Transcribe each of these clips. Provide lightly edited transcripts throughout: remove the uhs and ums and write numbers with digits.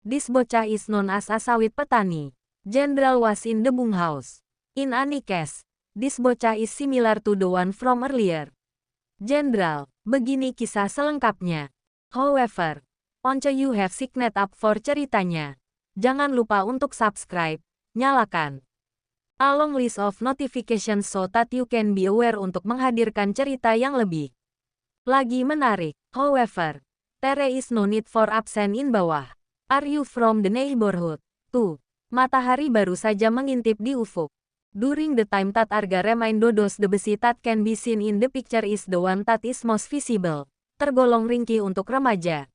This bocah is known as a sawit petani. General was in the bunkhouse. In any case, this bocah is similar to the one from earlier. General, begini kisah selengkapnya. However, once you have signed up for ceritanya, jangan lupa untuk subscribe, nyalakan a long list of notifications so that you can be aware untuk menghadirkan cerita yang lebih lagi menarik. However, there is no need for absent in bawah. Are you from the neighborhood? Tuh, matahari baru saja mengintip di ufuk. During the time that Arga remained dodos, the besi that can be seen in the picture is the one that is most visible. Tergolong ringkih untuk remaja.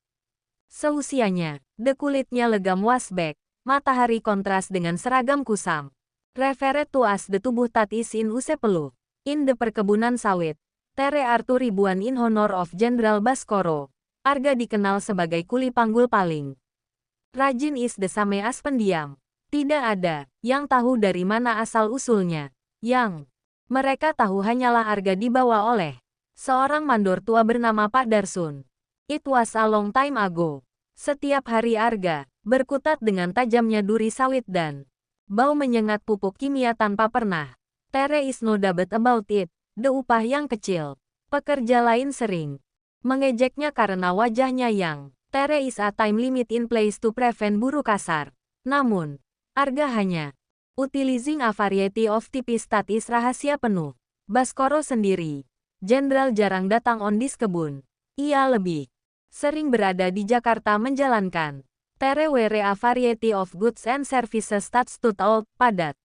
Seusianya, the kulitnya legam wasbek, matahari kontras dengan seragam kusam. Referred to as the tubuh that is in use peluh. In the perkebunan sawit, there are 2 ribuan in honor of General Baskoro. Arga dikenal sebagai kuli panggul paling rajin is the same as pendiam. Tidak ada yang tahu dari mana asal-usulnya. Yang mereka tahu hanyalah Arga dibawa oleh seorang mandor tua bernama Pak Darsun. It was a long time ago. Setiap hari Arga berkutat dengan tajamnya duri sawit dan bau menyengat pupuk kimia tanpa pernah. There is no doubt about it. The upah yang kecil. Pekerja lain sering mengejeknya karena wajahnya yang there is a time limit in place to prevent buruh kasar. Namun, Arga hanya utilizing a variety of tipis that is rahasia penuh. Baskoro sendiri, Jenderal jarang datang on this kebun. Ia lebih sering berada di Jakarta menjalankan there were a variety of goods and services that stood out, padat.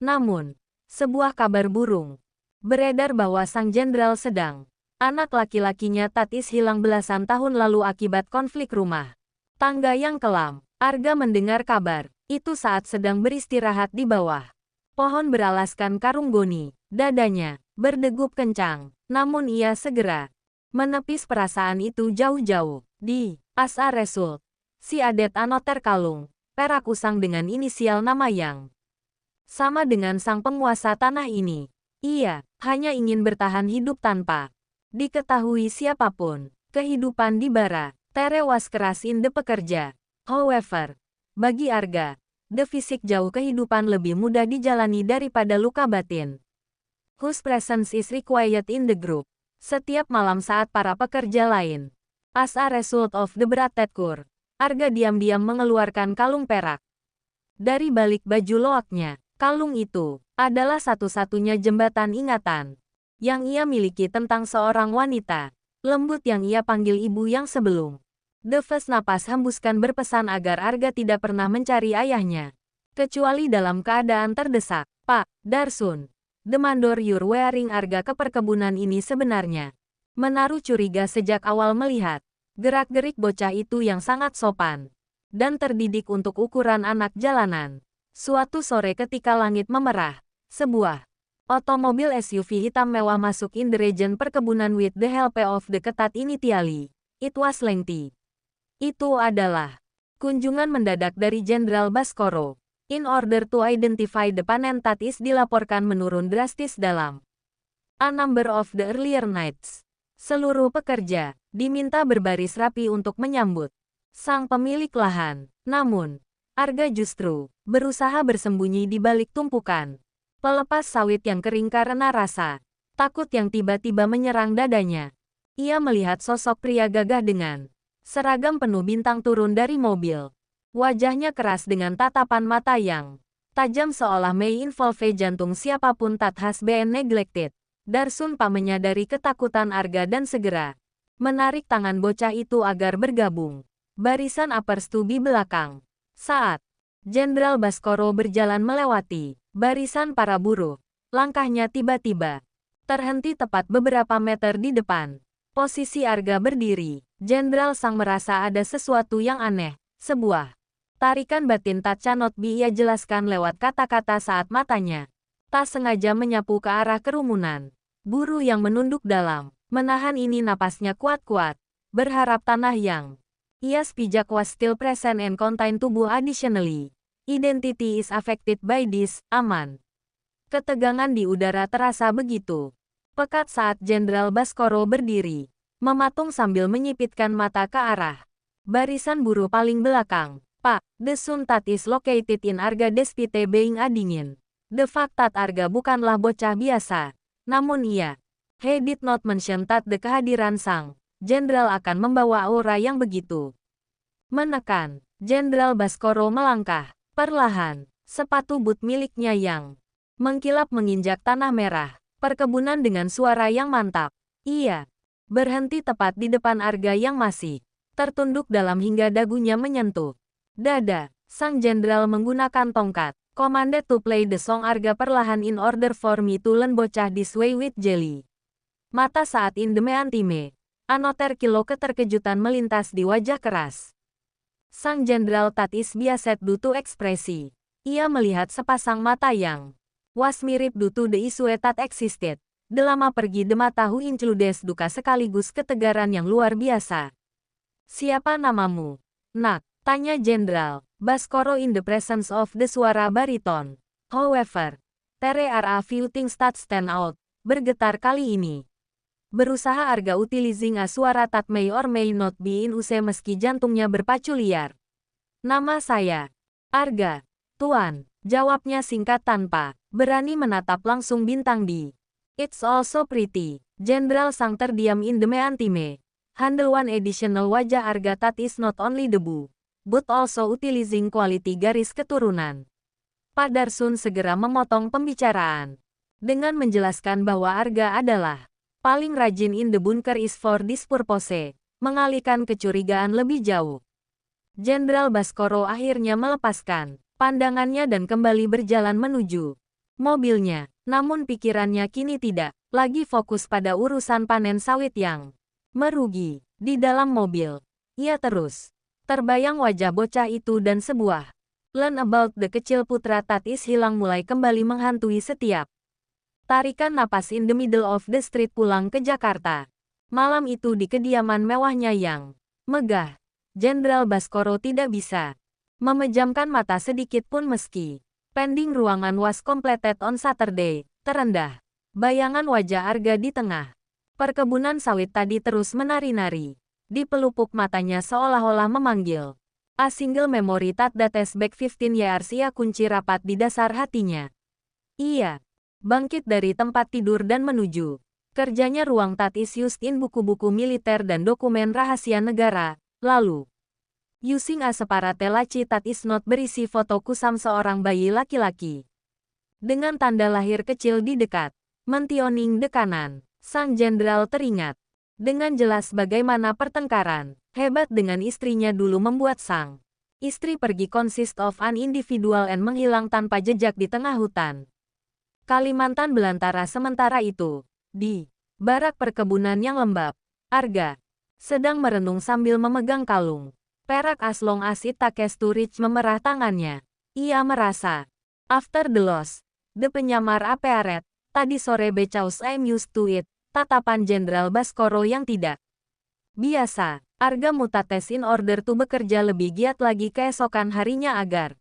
Namun, sebuah kabar burung beredar bahwa sang jenderal sedang anak laki-lakinya Tatis hilang belasan tahun lalu akibat konflik rumah tangga yang kelam. Arga mendengar kabar itu saat sedang beristirahat di bawah pohon beralaskan karung goni. Dadanya berdegup kencang, namun ia segera menepis perasaan itu jauh-jauh. Di as a result, si adet anoter kalung perak usang dengan inisial nama yang sama dengan sang penguasa tanah ini. Ia hanya ingin bertahan hidup tanpa diketahui siapapun. Kehidupan di bara there was keras in the pekerja. However, bagi Arga, the fisik jauh kehidupan lebih mudah dijalani daripada luka batin. Whose presence is required in the group. Setiap malam saat para pekerja lain. As a result of the berat kur, Arga diam-diam mengeluarkan kalung perak dari balik baju loaknya. Kalung itu adalah satu-satunya jembatan ingatan yang ia miliki tentang seorang wanita lembut yang ia panggil ibu yang sebelum the first napas hembuskan berpesan agar Arga tidak pernah mencari ayahnya, kecuali dalam keadaan terdesak. Pak Darsun, the mandor you're wearing. Arga ke perkebunan ini sebenarnya menaruh curiga sejak awal melihat gerak-gerik bocah itu yang sangat sopan dan terdidik untuk ukuran anak jalanan. Suatu sore ketika langit memerah, sebuah otomobil SUV hitam mewah masuk in the region perkebunan with the help of the ketat initially. It was lengthy. Itu adalah kunjungan mendadak dari Jenderal Baskoro. In order to identify the panen that is dilaporkan menurun drastis dalam a number of the earlier nights. Seluruh pekerja diminta berbaris rapi untuk menyambut sang pemilik lahan. Namun, Arga justru berusaha bersembunyi di balik tumpukan pelepas sawit yang kering karena rasa takut yang tiba-tiba menyerang dadanya. Ia melihat sosok pria gagah dengan seragam penuh bintang turun dari mobil. Wajahnya keras dengan tatapan mata yang tajam seolah may involve jantung siapapun that has been neglected. Darsun Pak menyadari ketakutan Arga dan segera menarik tangan bocah itu agar bergabung barisan uppers to be belakang. Saat Jenderal Baskoro berjalan melewati barisan para buruh, langkahnya tiba-tiba terhenti tepat beberapa meter di depan posisi Arga berdiri. Jenderal Sang merasa ada sesuatu yang aneh, sebuah tarikan batin tak cannot be ia jelaskan lewat kata-kata saat matanya tak sengaja menyapu ke arah kerumunan buruh yang menunduk dalam. Menahan ini napasnya kuat-kuat, berharap tanah yang ia pijak was still present and contain tubuh additionally. Identity is affected by this, aman. Ketegangan di udara terasa begitu pekat saat Jenderal Baskoro berdiri, mematung sambil menyipitkan mata ke arah barisan buruh paling belakang. Pak, the sun that is located in Arga despite being a dingin. The fact that Arga bukanlah bocah biasa. Namun he did not mention that the kehadiran sang jenderal akan membawa aura yang begitu menekan. Jenderal Baskoro melangkah perlahan. Sepatu boot miliknya yang mengkilap menginjak tanah merah perkebunan dengan suara yang mantap. Ia berhenti tepat di depan Arga yang masih tertunduk dalam hingga dagunya menyentuh dada. Sang jenderal menggunakan tongkat. Commanded to play the song Arga perlahan in order for me to learn bocah this way with jelly. Mata saat in the meantime. Anoter kilo keterkejutan melintas di wajah keras. Sang jenderal that is biaset dutu ekspresi. Ia melihat sepasang mata yang was mirip dutu the issue that existed. Delama pergi dema tahu includes duka sekaligus ketegaran yang luar biasa. Siapa namamu? Nak, tanya jenderal Baskoro in the presence of the suara bariton. However, there are a few things that stand out. Bergetar kali ini. Berusaha Arga utilizing a suara that may or may not be in use meski jantungnya berpacu liar. Nama saya Arga, Tuan. Jawabnya singkat tanpa berani menatap langsung bintang di. It's also pretty. Jenderal sang terdiam in the meantime. Handle one additional wajah Arga that is not only debu, but also utilizing quality garis keturunan. Pak Darsun segera memotong pembicaraan dengan menjelaskan bahwa Arga adalah paling rajin in the bunker is for this purpose, mengalihkan kecurigaan lebih jauh. Jenderal Baskoro akhirnya melepaskan pandangannya dan kembali berjalan menuju mobilnya. Namun pikirannya kini tidak lagi fokus pada urusan panen sawit yang merugi. Di dalam mobil, ia terus terbayang wajah bocah itu dan sebuah learn about the kecil putra Tatis hilang mulai kembali menghantui setiap tarikan napas in the middle of the street pulang ke Jakarta. Malam itu di kediaman mewahnya yang megah, Jenderal Baskoro tidak bisa memejamkan mata sedikit pun meski pending ruangan was completed on Saturday. Terendah bayangan wajah Arga di tengah perkebunan sawit tadi terus menari-nari. Di pelupuk matanya seolah-olah memanggil. A single memory that dates back 15 years ia kunci rapat di dasar hatinya. Ia bangkit dari tempat tidur dan menuju kerjanya ruang that is used in buku-buku militer dan dokumen rahasia negara. Lalu, using a separate laci that is not berisi foto kusam seorang bayi laki-laki. Dengan tanda lahir kecil di dekat mentioning the kanan, sang jenderal teringat dengan jelas bagaimana pertengkaran hebat dengan istrinya dulu membuat sang istri pergi consist of an individual and menghilang tanpa jejak di tengah hutan Kalimantan belantara. Sementara itu, di barak perkebunan yang lembab, Arga sedang merenung sambil memegang kalung perak as long as it takes to reach. Memerah tangannya. Ia merasa, after the loss, the penyamar appeared, tadi sore because I'm used to it. Tatapan Jenderal Baskoro yang tidak biasa. Arga mutates in order to bekerja lebih giat lagi keesokan harinya agar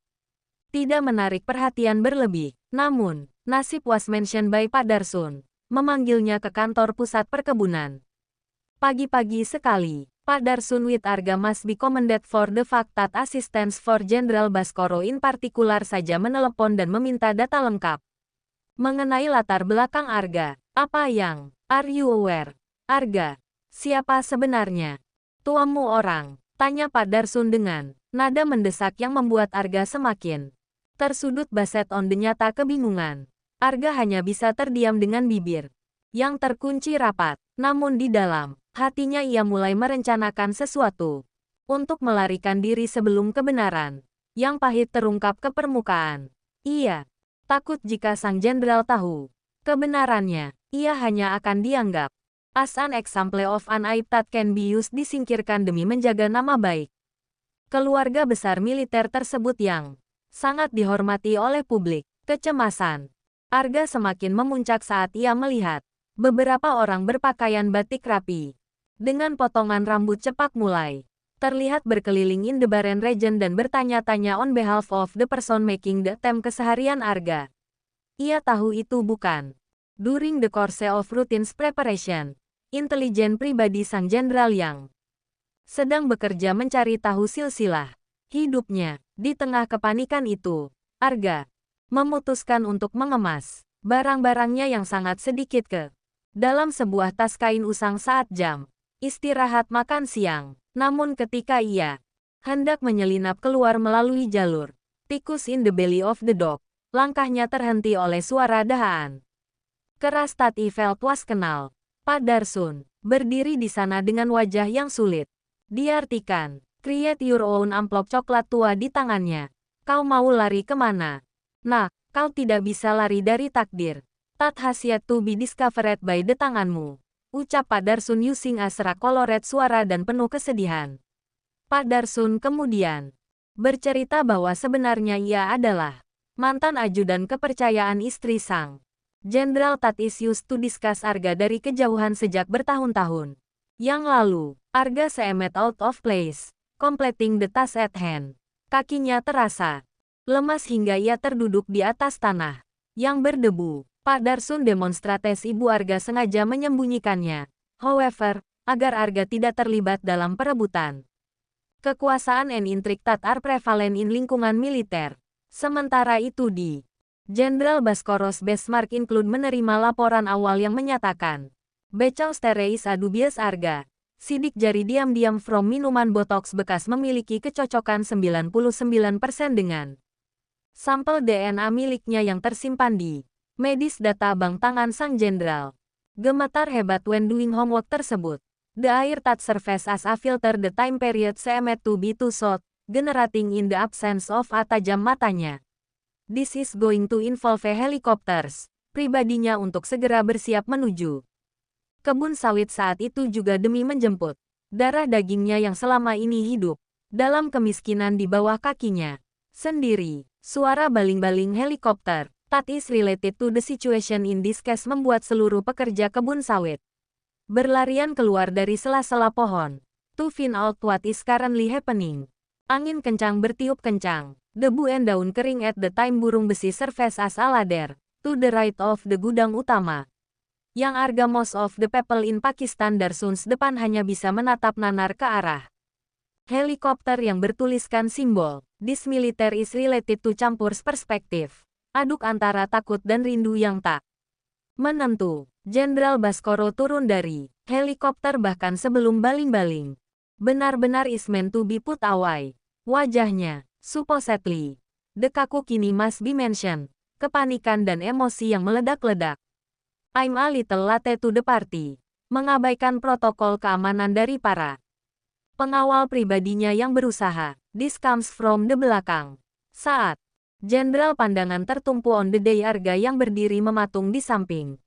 tidak menarik perhatian berlebih. Namun, nasib was mentioned by Pak Darsun memanggilnya ke kantor pusat perkebunan. Pagi-pagi sekali, Pak Darsun with Arga must be commended for the fact that assistance for Jenderal Baskoro in particular saja menelepon dan meminta data lengkap mengenai latar belakang Arga. Apa yang are you aware? Arga, siapa sebenarnya tuamu orang? Tanya Pak Darsun dengan nada mendesak yang membuat Arga semakin tersudut. Baset on the nyata kebingungan. Arga hanya bisa terdiam dengan bibir yang terkunci rapat. Namun di dalam hatinya ia mulai merencanakan sesuatu untuk melarikan diri sebelum kebenaran yang pahit terungkap ke permukaan. Ia takut jika sang jenderal tahu kebenarannya. Ia hanya akan dianggap as an example of an aib that can be used disingkirkan demi menjaga nama baik keluarga besar militer tersebut yang sangat dihormati oleh publik. Kecemasan Arga semakin memuncak saat ia melihat beberapa orang berpakaian batik rapi dengan potongan rambut cepak mulai terlihat berkeliling in the barren region dan bertanya-tanya on behalf of the person making the attempt. Keseharian Arga, ia tahu itu bukan during the course of routine preparation. Intelijen pribadi sang jenderal yang sedang bekerja mencari tahu silsilah hidupnya. Di tengah kepanikan itu, Arga memutuskan untuk mengemas barang-barangnya yang sangat sedikit ke dalam sebuah tas kain usang saat jam istirahat makan siang. Namun ketika ia hendak menyelinap keluar melalui jalur tikus in the belly of the dog, langkahnya terhenti oleh suara dahaan keras. Tati felt was kenal. Pak Darsun berdiri di sana dengan wajah yang sulit diartikan. Create your own amplop coklat tua di tangannya. Kau mau lari kemana? Nah, kau tidak bisa lari dari takdir. Tat has yet to be discovered by the tanganmu. Ucap Pak Darsun using a serak koloret suara dan penuh kesedihan. Pak Darsun kemudian bercerita bahwa sebenarnya ia adalah mantan ajudan kepercayaan istri sang Jenderal Tat is used to discuss Arga dari kejauhan sejak bertahun-tahun yang lalu. Arga seemet out of place, completing the task at hand. Kakinya terasa lemas hingga ia terduduk di atas tanah yang berdebu. Pak Darsun demonstrates Ibu Arga sengaja menyembunyikannya. However, agar Arga tidak terlibat dalam perebutan kekuasaan and intrigue that are prevalent in lingkungan militer. Sementara itu di Jenderal Baskoros Besmark include menerima laporan awal yang menyatakan Bechaus Tereis Adubias Arga sidik jari diam-diam from minuman botox bekas memiliki kecocokan 99% dengan sampel DNA miliknya yang tersimpan di medis data bank tangan sang jenderal. Gemetar hebat when doing homework tersebut. The air that serves as a filter the time period seemed to be too short, generating in the absence of a tajam matanya. This is going to involve a helicopters. Pribadinya untuk segera bersiap menuju kebun sawit saat itu juga demi menjemput darah dagingnya yang selama ini hidup dalam kemiskinan di bawah kakinya sendiri. Suara baling-baling helikopter that is related to the situation in this case membuat seluruh pekerja kebun sawit berlarian keluar dari sela-sela pohon to find out what is currently happening. Angin kencang bertiup kencang. Debu and daun kering at the time burung besi surface as a ladder to the right of the gudang utama. Yang Arga most of the people in Pakistan Darsuns depan hanya bisa menatap nanar ke arah helikopter yang bertuliskan simbol This military is related to campur perspektif. Aduk antara takut dan rindu yang tak menentu. Jenderal Baskoro turun dari helikopter bahkan sebelum baling-baling benar-benar is meant to be put away. Wajahnya, supposedly, dekaku kini must be mentioned. Kepanikan dan emosi yang meledak-ledak. I'm a little late to the party. Mengabaikan protokol keamanan dari para pengawal pribadinya yang berusaha. This comes from the belakang. Saat Jenderal pandangan tertumpu on the day Arga yang berdiri mematung di samping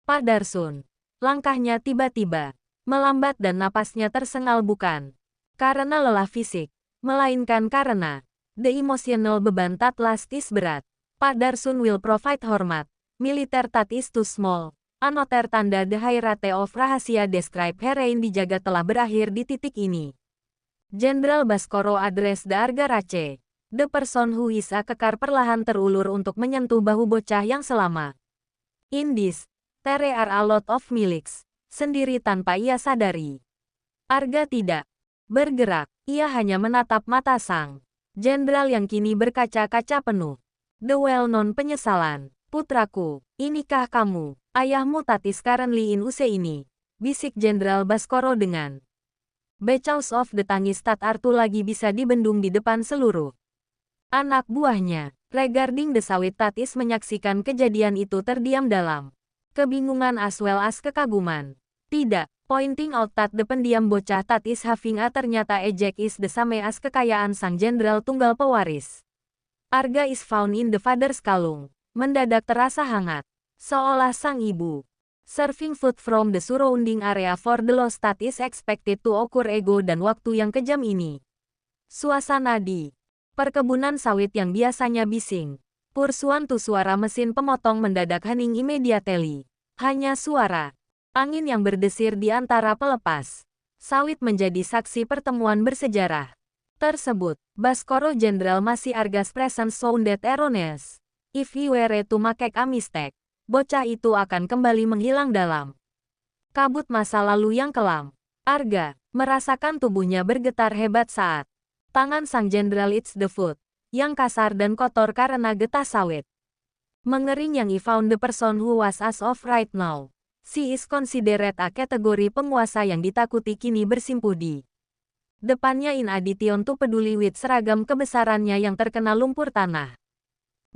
Pak Darsun. Langkahnya tiba-tiba melambat dan napasnya tersengal bukan karena lelah fisik, melainkan karena the emotional beban that last is berat. Pak Darsun will provide hormat. Militer that is too small. Anoter tanda the hierarchy of rahasia describe herein dijaga telah berakhir di titik ini. Jenderal Baskoro address the Arga Rache. The person who is a kekar perlahan terulur untuk menyentuh bahu bocah yang selama in this, there are a lot of miliks. Sendiri tanpa ia sadari. Arga tidak bergerak. Ia hanya menatap mata sang jenderal yang kini berkaca-kaca penuh the well-known penyesalan. Putraku, inikah kamu? Ayahmu Tatis currently in UC ini. Bisik Jenderal Baskoro dengan becaus of the tangis tat Artu lagi bisa dibendung di depan seluruh anak buahnya. Regarding the sawit Tatis menyaksikan kejadian itu terdiam dalam kebingungan as well as kekaguman. Tidak, pointing out that the pendiam bocah Tatis having a ternyata ejek is the same as kekayaan sang jenderal tunggal pewaris. Arga is found in the father's kalung. Mendadak terasa hangat, seolah sang ibu serving food from the surrounding area for the lost that is expected to occur ego dan waktu yang kejam ini. Suasana di perkebunan sawit yang biasanya bising, pursuan tu suara mesin pemotong mendadak hening immediately. Hanya suara angin yang berdesir di antara pelepas sawit menjadi saksi pertemuan bersejarah tersebut. Baskoro Jenderal masih Arga's presence sounded erroneous. If he were to make a mistake, bocah itu akan kembali menghilang dalam kabut masa lalu yang kelam. Arga merasakan tubuhnya bergetar hebat saat Tangan sang jenderal It's the foot, yang kasar dan kotor karena getah sawit. Mengering yang I found the person who was as of right now. She is considered a kategori penguasa yang ditakuti kini bersimpuh di depannya in addition to peduli with seragam kebesarannya yang terkena lumpur tanah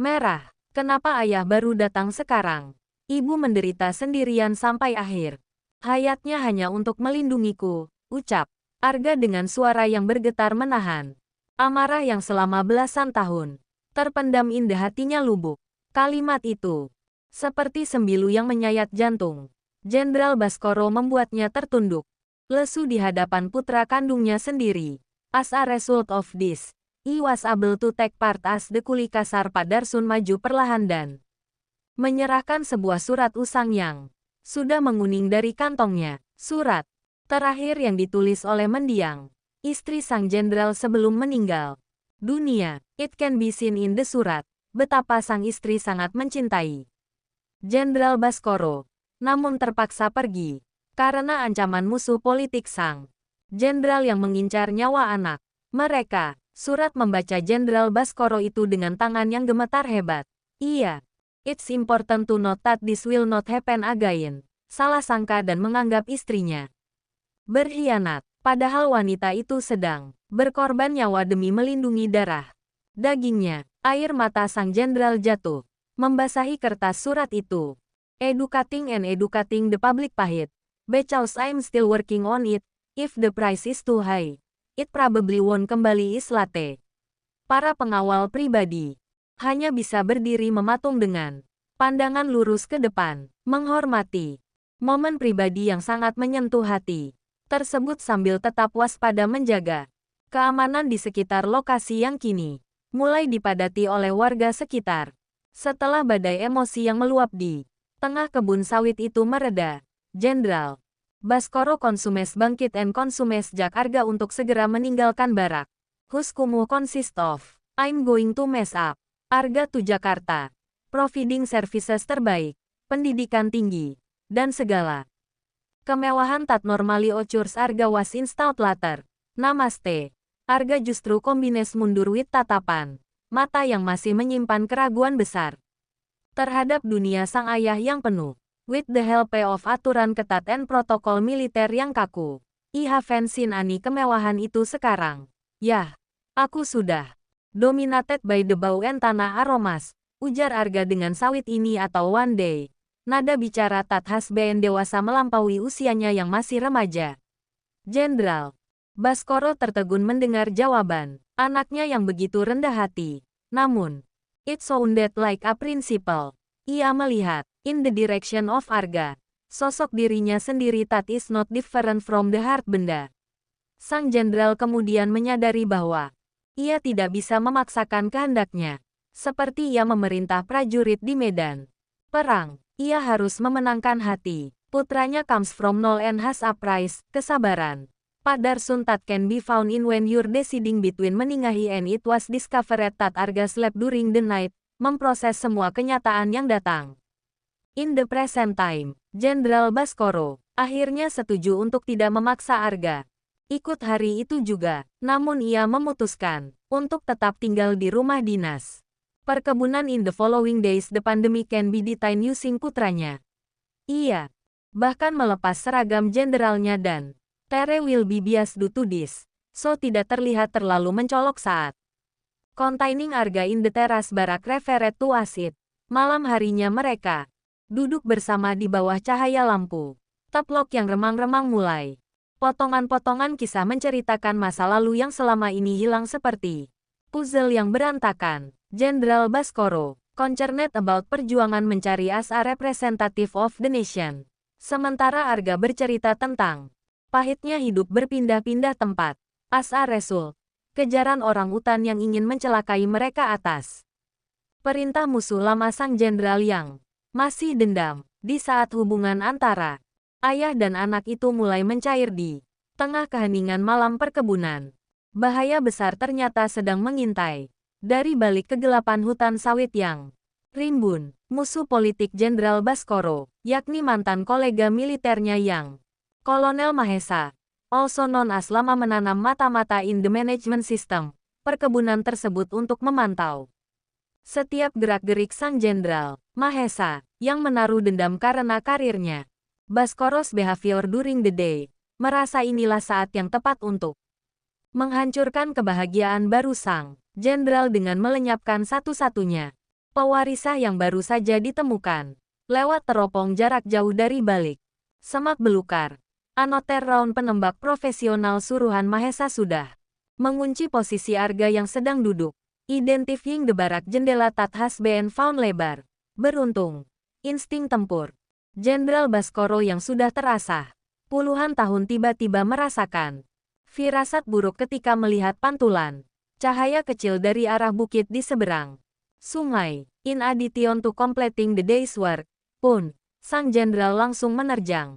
merah. Kenapa ayah baru datang sekarang? Ibu menderita sendirian sampai akhir hayatnya hanya untuk melindungiku, ucap Arga dengan suara yang bergetar menahan amarah yang selama belasan tahun terpendam indah hatinya lubuk. Kalimat itu seperti sembilu yang menyayat jantung Jenderal Baskoro membuatnya tertunduk lesu di hadapan putra kandungnya sendiri. As a result of this, he was able to take part as the kuli kasar Padarsun maju perlahan dan menyerahkan sebuah surat usang yang sudah menguning dari kantongnya. Surat terakhir yang ditulis oleh mendiang istri sang jenderal sebelum meninggal dunia. It can be seen in the surat betapa sang istri sangat mencintai Jenderal Baskoro, namun terpaksa pergi karena ancaman musuh politik sang jenderal yang mengincar nyawa anak mereka. Surat membaca Jenderal Baskoro itu dengan tangan yang gemetar hebat. Iya, it's important to note that this will not happen again. Salah sangka dan menganggap istrinya berkhianat, padahal wanita itu sedang berkorban nyawa demi melindungi darah dagingnya. Air mata sang jenderal jatuh, membasahi kertas surat itu. Educating the public pahit. Because I'm still working on it. If the price is too high, it probably won't kembali islate. Para pengawal pribadi hanya bisa berdiri mematung dengan pandangan lurus ke depan, menghormati momen pribadi yang sangat menyentuh hati tersebut sambil tetap waspada menjaga keamanan di sekitar lokasi yang kini mulai dipadati oleh warga sekitar. Setelah badai emosi yang meluap di tengah kebun sawit itu mereda, Jenderal Baskoro Consumes bangkit and consumes jak Arga untuk segera meninggalkan barak. Huskumu consist of, I'm going to mess up. Arga to Jakarta. Providing services terbaik, pendidikan tinggi, dan segala kemewahan tak normally occurs Arga was installed later. Namaste. Arga justru kombines mundur with tatapan mata yang masih menyimpan keraguan besar terhadap dunia sang ayah yang penuh. With the help of aturan ketat dan protokol militer yang kaku, I haven't seen any kemewahan itu sekarang. Yah, aku sudah dominated by the bau and tanah aromas, ujar Arga dengan sawit ini atau one day. Nada bicara Tat has been dewasa melampaui usianya yang masih remaja. Jenderal Baskoro tertegun mendengar jawaban anaknya yang begitu rendah hati. Namun, it sounded like a principle. Ia melihat in the direction of Arga. Sosok dirinya sendiri that is not different from the heart benda. Sang jenderal kemudian menyadari bahwa ia tidak bisa memaksakan kehendaknya. Seperti ia memerintah prajurit di medan perang, ia harus memenangkan hati. Putranya comes from Nol and has a price, kesabaran. Padarsun that can be found in when you're deciding between meninggahi and it was discovered that Arga slept during the night, memproses semua kenyataan yang datang. In the present time, Jenderal Baskoro akhirnya setuju untuk tidak memaksa Arga ikut hari itu juga, namun ia memutuskan untuk tetap tinggal di rumah dinas perkebunan in the following days. The pandemic can be detained using putranya. Ia bahkan melepas seragam jenderalnya dan Tere will be biased due to this, so tidak terlihat terlalu mencolok saat containing Arga in the teras barak referred to as it. Malam harinya mereka duduk bersama di bawah cahaya lampu taplok yang remang-remang mulai. Potongan-potongan kisah menceritakan masa lalu yang selama ini hilang seperti puzzle yang berantakan. Jenderal Baskoro concerned about perjuangan mencari as a representative of the nation. Sementara Arga bercerita tentang pahitnya hidup berpindah-pindah tempat. As a result, kejaran orang utan yang ingin mencelakai mereka atas perintah musuh lama sang jenderal yang masih dendam. Di saat hubungan antara ayah dan anak itu mulai mencair di tengah keheningan malam perkebunan, bahaya besar ternyata sedang mengintai. Dari balik kegelapan hutan sawit yang rimbun, musuh politik Jenderal Baskoro, yakni mantan kolega militernya yang Kolonel Mahesa, also known as lama menanam mata-mata in the management system, perkebunan tersebut untuk memantau setiap gerak-gerik sang jenderal, Mahesa, yang menaruh dendam karena karirnya. Baskoro's behavior during the day, merasa inilah saat yang tepat untuk menghancurkan kebahagiaan baru sang jenderal dengan melenyapkan satu-satunya pewarisah yang baru saja ditemukan, lewat teropong jarak jauh dari balik semak belukar. Anoter round penembak profesional suruhan Mahesa sudah mengunci posisi Arga yang sedang duduk. Identifying the barak jendela Tat has been found lebar. Beruntung. Insting tempur Jenderal Baskoro yang sudah terasah puluhan tahun tiba-tiba merasakan firasat buruk ketika melihat pantulan cahaya kecil dari arah bukit di seberang sungai. In addition to completing the day's work, pun, sang jenderal langsung menerjang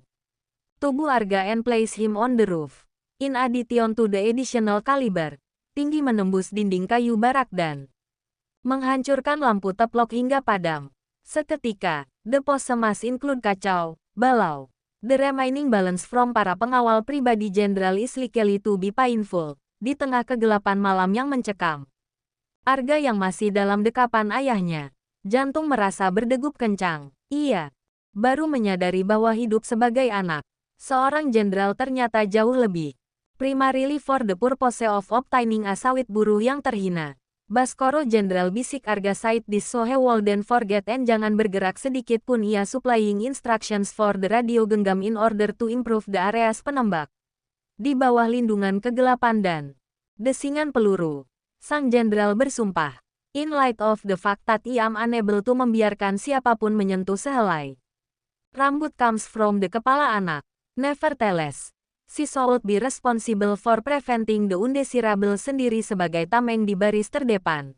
tubuh Arga and place him on the roof. In addition to the additional caliber, tinggi menembus dinding kayu barak dan menghancurkan lampu teplok hingga padam. Seketika, the possums include kacau, balau. The remaining balance from para pengawal pribadi Jenderal is likely to be painful, di tengah kegelapan malam yang mencekam. Arga yang masih dalam dekapan ayahnya, jantung merasa berdegup kencang. Ia baru menyadari bahwa hidup sebagai anak seorang jenderal ternyata jauh lebih primarily for the purpose of obtaining a sawit buruh yang terhina. Baskoro Jenderal bisik Arga Said this so he wouldn't forget and jangan bergerak sedikit pun. Ia supplying instructions for the radio genggam in order to improve the areas penembak. Di bawah lindungan kegelapan dan desingan peluru, sang jenderal bersumpah. In light of the fact that I am unable to membiarkan siapapun menyentuh sehelai rambut comes from the kepala anak. Nevertheless, she should be responsible for preventing the undesirable sendiri sebagai tameng di baris terdepan.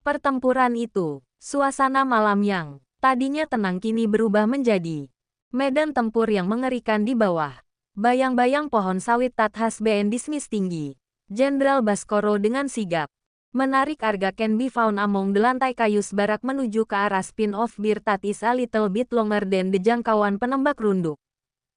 Pertempuran itu, suasana malam yang tadinya tenang kini berubah menjadi medan tempur yang mengerikan di bawah bayang-bayang pohon sawit Tat has been dismissed tinggi. Jenderal Baskoro dengan sigap menarik Arga can be found among the lantai kayu sebarak menuju ke arah spin-off bir Tat is a little bit longer than the jangkauan penembak runduk.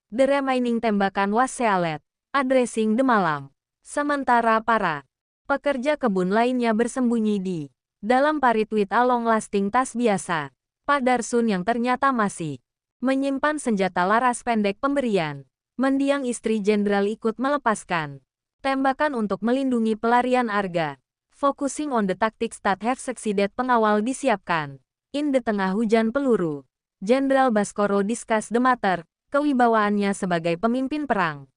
The remaining tembakan was sealed, addressing the malam. Sementara para pekerja kebun lainnya bersembunyi di dalam parit with a long-lasting tas biasa. Pak Darsun yang ternyata masih menyimpan senjata laras pendek pemberian. Mendiang istri jenderal ikut melepaskan tembakan untuk melindungi pelarian Arga. Focusing on the tactics that have succeeded, pengawal disiapkan. In the tengah hujan peluru, Jenderal Baskoro discuss the matter. Kewibawaannya sebagai pemimpin perang.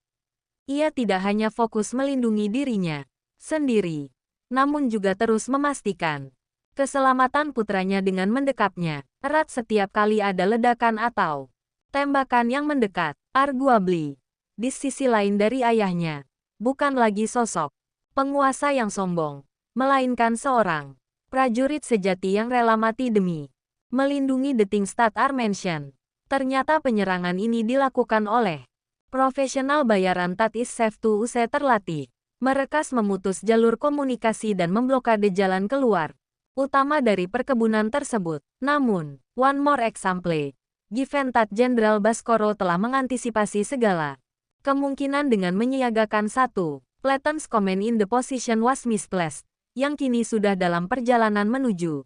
Ia tidak hanya fokus melindungi dirinya sendiri, namun juga terus memastikan keselamatan putranya dengan mendekapnya erat setiap kali ada ledakan atau tembakan yang mendekat. Arguably, di sisi lain dari ayahnya, bukan lagi sosok penguasa yang sombong, melainkan seorang prajurit sejati yang rela mati demi melindungi the things that are mentioned. Ternyata penyerangan ini dilakukan oleh profesional bayaran Tat is safe to usai terlatih. Merekas memutus jalur komunikasi dan memblokade jalan keluar utama dari perkebunan tersebut. Namun, one more example. Given Tat Jenderal Baskoro telah mengantisipasi segala kemungkinan dengan menyiagakan satu platoon's command in the position was misplaced, yang kini sudah dalam perjalanan menuju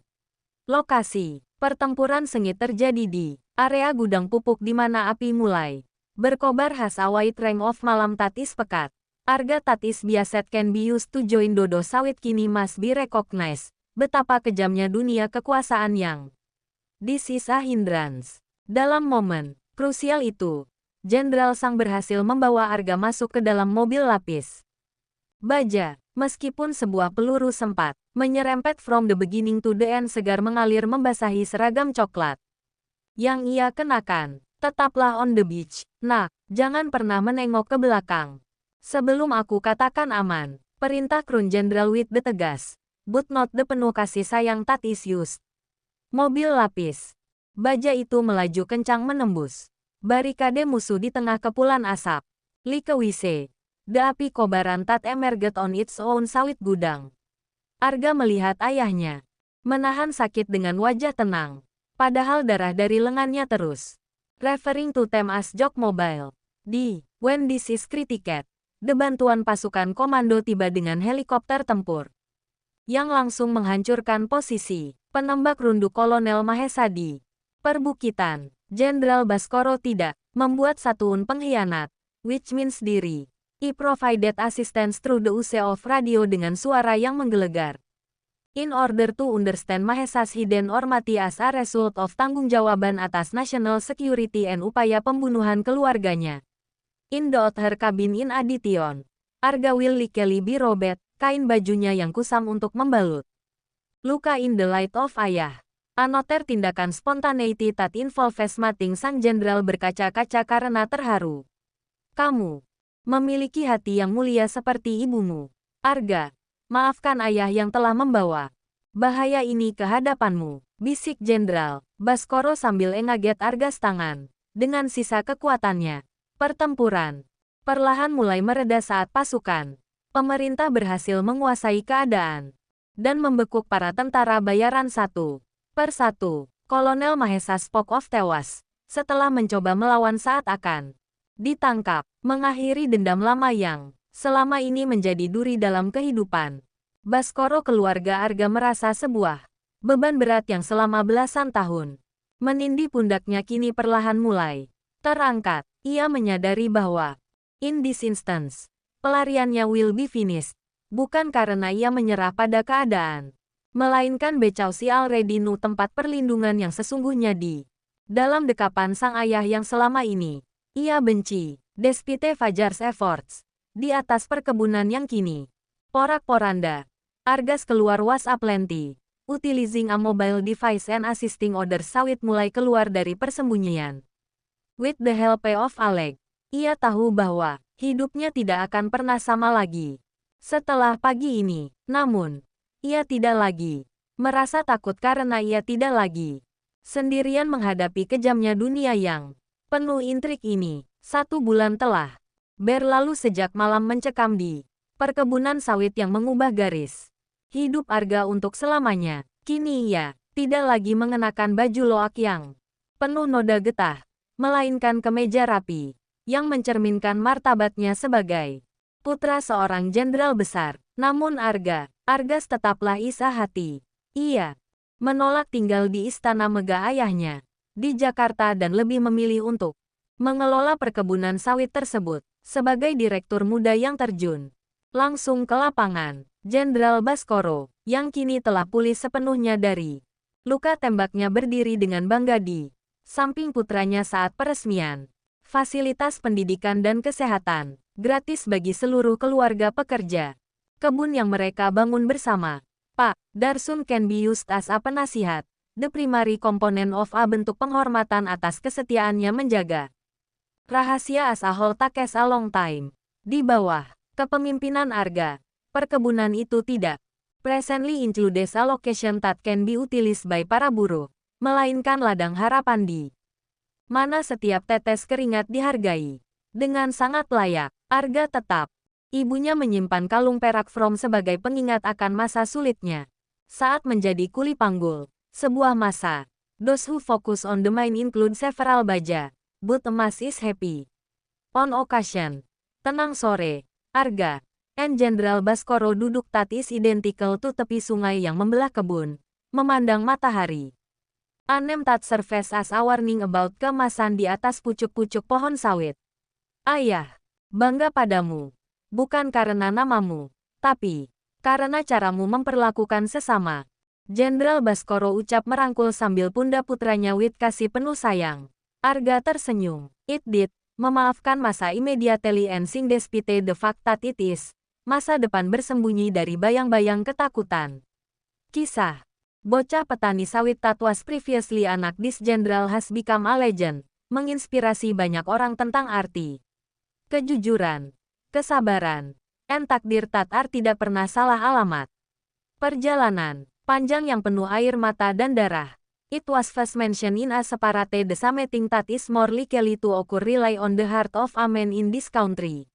lokasi. Pertempuran sengit terjadi di area gudang pupuk di mana api mulai berkobar khas await rank of malam Tatis pekat. Arga Tatis biaset can be used to join dodo sawit kini must be recognized. Betapa kejamnya dunia kekuasaan yang this is a hindrance. Dalam momen krusial itu, Jenderal Sang berhasil membawa Arga masuk ke dalam mobil lapis baja. Meskipun sebuah peluru sempat menyerempet from the beginning to the end, segar mengalir membasahi seragam coklat yang ia kenakan. Tetaplah on the beach, nak. Jangan pernah menengok ke belakang. Sebelum aku katakan aman, perintah Krun Jenderal with the tegas, but not the penuh kasih sayang Tat is used. Mobil lapis baja itu melaju kencang menembus barikade musuh di tengah kepulan asap. Likewise, the api kobaran Tat emerged on its own sawit gudang. Arga melihat ayahnya menahan sakit dengan wajah tenang, padahal darah dari lengannya terus referring to them as jok mobile. When this is critical, bantuan pasukan komando tiba dengan helikopter tempur yang langsung menghancurkan posisi penembak rundu Kolonel Mahesadi. Perbukitan, Jenderal Baskoro tidak membuat satuun pengkhianat, which means diri. He provided assistance through the use of radio dengan suara yang menggelegar. In order to understand Mahesa's hidden ormati as a result of tanggung-jawaban atas national security and upaya pembunuhan keluarganya. In the other cabin in Adityon, Arga will likely be robed, kain bajunya yang kusam untuk membalut. Luka in the light of ayah. Anoter tindakan spontaneity that involves mating sang jenderal berkaca-kaca karena terharu. Kamu memiliki hati yang mulia seperti ibumu. Arga, maafkan ayah yang telah membawa bahaya ini ke hadapanmu, bisik Jenderal Baskoro sambil engaget Argas tangan. Dengan sisa kekuatannya, pertempuran perlahan mulai mereda saat pasukan pemerintah berhasil menguasai keadaan dan membekuk para tentara bayaran satu per satu. Kolonel Mahesa spoke of tewas setelah mencoba melawan saat akan ditangkap, mengakhiri dendam lama yang selama ini menjadi duri dalam kehidupan. Baskoro keluarga Arga merasa sebuah beban berat yang selama belasan tahun menindih pundaknya kini perlahan mulai terangkat. Ia menyadari bahwa in this instance, pelariannya will be finished, bukan karena ia menyerah pada keadaan, melainkan Becausi already knew tempat perlindungan yang sesungguhnya di dalam dekapan sang ayah yang selama ini ia benci. Despite Fajar's efforts di atas perkebunan yang kini porak-poranda, Argas keluar WhatsApp Lenti, utilizing a mobile device and assisting others sawit mulai keluar dari persembunyian. With the help of Alec, ia tahu bahwa hidupnya tidak akan pernah sama lagi setelah pagi ini. Namun, ia tidak lagi merasa takut karena ia tidak lagi sendirian menghadapi kejamnya dunia yang penuh intrik ini. 1 bulan telah berlalu sejak malam mencekam di perkebunan sawit yang mengubah garis hidup Arga untuk selamanya. Kini ia tidak lagi mengenakan baju loak yang penuh noda getah, melainkan kemeja rapi yang mencerminkan martabatnya sebagai putra seorang jenderal besar. Namun Argas tetaplah isa hati. Ia menolak tinggal di istana megah ayahnya di Jakarta dan lebih memilih untuk mengelola perkebunan sawit tersebut. Sebagai direktur muda yang terjun langsung ke lapangan, Jenderal Baskoro, yang kini telah pulih sepenuhnya dari luka tembaknya, berdiri dengan bangga di samping putranya saat peresmian fasilitas pendidikan dan kesehatan gratis bagi seluruh keluarga pekerja kebun yang mereka bangun bersama. Pak Darsun can be used as a penasihat, the primary component of a bentuk penghormatan atas kesetiaannya menjaga rahasia as a whole takes a long time. Di bawah kepemimpinan Arga, perkebunan itu tidak presently includes a location that can be utilized by para buruh, melainkan ladang harapan di mana setiap tetes keringat dihargai dengan sangat layak. Arga tetap ibunya menyimpan kalung perak from sebagai pengingat akan masa sulitnya saat menjadi kuli panggul sebuah masa. Those who focus on the mind include several baja, but emas is happy on occasion. Tenang sore, Arga. And Jenderal Baskoro duduk tatis identical to tepi sungai yang membelah kebun, memandang matahari. A name that serves as a warning about kemasan di atas pucuk-pucuk pohon sawit. Ayah, bangga padamu. Bukan karena namamu, tapi karena caramu memperlakukan sesama. Jenderal Baskoro ucap merangkul sambil pundak putranya with kasih penuh sayang. Arga tersenyum. It did, memaafkan masa immediately ending despite the fact that it is masa depan bersembunyi dari bayang-bayang ketakutan. Kisah bocah petani sawit that was previously anak this general has become a legend, menginspirasi banyak orang tentang arti kejujuran, kesabaran, and takdir that are tidak pernah salah alamat. Perjalanan panjang yang penuh air mata dan darah. It was first mentioned in a separate the something that is more likely to occur rely on the heart of a man in this country.